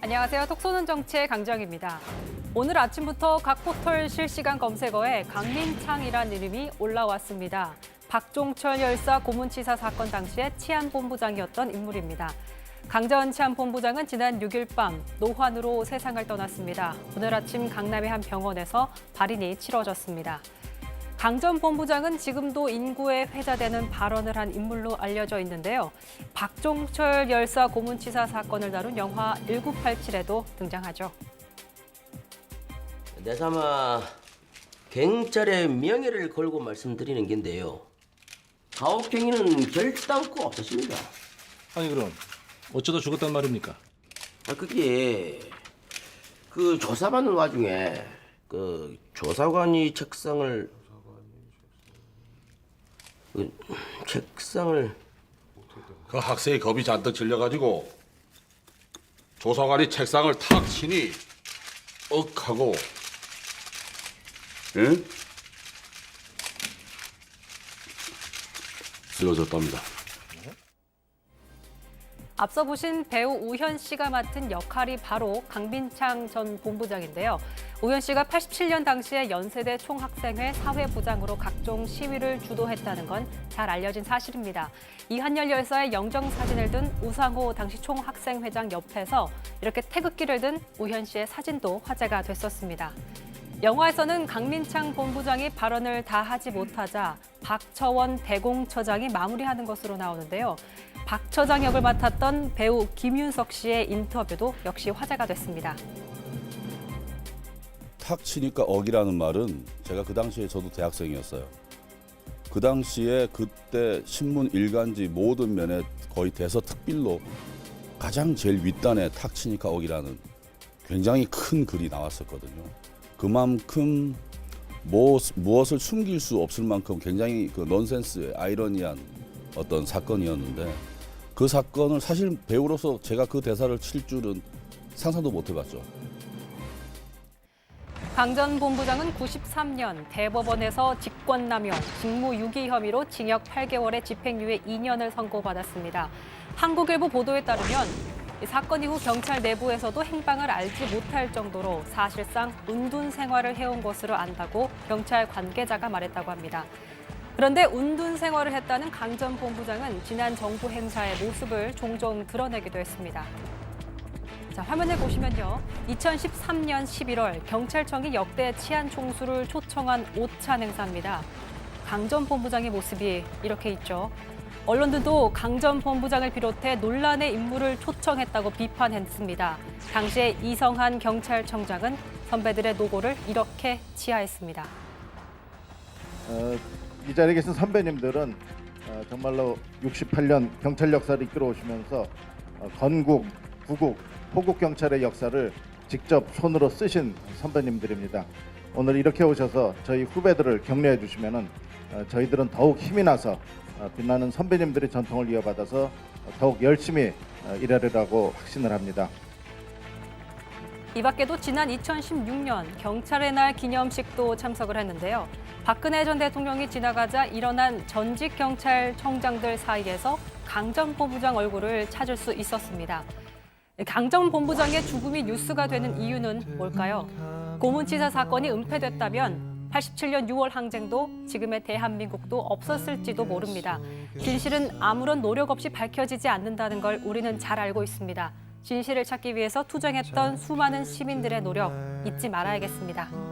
안녕하세요. 톡 쏘는 정치의 강정입니다. 오늘 아침부터 각 포털 실시간 검색어에 강민창이란 이름이 올라왔습니다. 박종철 열사 고문치사 사건 당시의 치안본부장이었던 인물입니다. 강 전 치안본부장은 지난 6일 밤 노환으로 세상을 떠났습니다. 오늘 아침 강남의 한 병원에서 발인이 치러졌습니다. 강 전 본부장은 지금도 인구에 회자되는 발언을 한 인물로 알려져 있는데요. 박종철 열사 고문치사 사건을 다룬 영화 1987에도 등장하죠. 내삼아 경찰의 명예를 걸고 말씀드리는 건데요. 가혹행위는 결단코 없었습니다. 아니 그럼 어쩌다 죽었단 말입니까? 그게 그 조사받는 와중에 그 조사관이 책상을 그 학생이 겁이 잔뜩 질려가지고 조사관이 책상을 탁 치니 억 하고 응? 쓰러졌답니다. 앞서 보신 배우 우현 씨가 맡은 역할이 바로 강민창 전 본부장인데요. 우현 씨가 87년 당시에 연세대 총학생회 사회부장으로 각종 시위를 주도했다는 건 잘 알려진 사실입니다. 이한열 열사의 영정사진을 든 우상호 당시 총학생회장 옆에서 이렇게 태극기를 든 우현 씨의 사진도 화제가 됐었습니다. 영화에서는 강민창 본부장이 발언을 다 하지 못하자 박처원 대공처장이 마무리하는 것으로 나오는데요. 박 처장 역을 맡았던 배우 김윤석 씨의 인터뷰도 역시 화제가 됐습니다. 탁 치니까 억이라는 말은 제가 그 당시에 저도 대학생이었어요. 그 당시에 그때 신문 일간지 모든 면에 거의 대서특필로 가장 제일 윗단에 탁 치니까 억이라는 굉장히 큰 글이 나왔었거든요. 그만큼 무엇을 숨길 수 없을 만큼 굉장히 그 넌센스의 아이러니한 어떤 사건이었는데 그 사건을 사실 배우로서 제가 그 대사를 칠 줄은 상상도 못 해봤죠. 강 전 본부장은 93년 대법원에서 직권남용, 직무유기 혐의로 징역 8개월에 집행유예 2년을 선고받았습니다. 한국일보 보도에 따르면 이 사건 이후 경찰 내부에서도 행방을 알지 못할 정도로 사실상 운둔 생활을 해온 것으로 안다고 경찰 관계자가 말했다고 합니다. 그런데 운둔 생활을 했다는 강 전 본부장은 지난 정부 행사의 모습을 종종 드러내기도 했습니다. 자, 화면을 보시면요. 2013년 11월 경찰청이 역대 치안 총수를 초청한 오찬 행사입니다. 강 전 본부장의 모습이 이렇게 있죠. 언론들도 강 전 본부장을 비롯해 논란의 인물을 초청했다고 비판했습니다. 당시에 이성한 경찰청장은 선배들의 노고를 이렇게 치하했습니다. 이 자리에 계신 선배님들은 정말로 68년 경찰 역사를 이끌어 오시면서 건국, 구국, 포국 경찰의 역사를 직접 손으로 쓰신 선배님들입니다. 오늘 이렇게 오셔서 저희 후배들을 격려해 주시면은 저희들은 더욱 힘이 나서 빛나는 선배님들의 전통을 이어받아서 더욱 열심히 일하리라고 확신을 합니다. 이 밖에도 지난 2016년 경찰의 날 기념식도 참석을 했는데요. 박근혜 전 대통령이 지나가자 일어난 전직 경찰청장들 사이에서 강 전 본부장 얼굴을 찾을 수 있었습니다. 강 전 본부장의 죽음이 뉴스가 되는 이유는 뭘까요? 고문치사 사건이 은폐됐다면 87년 6월 항쟁도 지금의 대한민국도 없었을지도 모릅니다. 진실은 아무런 노력 없이 밝혀지지 않는다는 걸 우리는 잘 알고 있습니다. 진실을 찾기 위해서 투쟁했던 수많은 시민들의 노력 잊지 말아야겠습니다.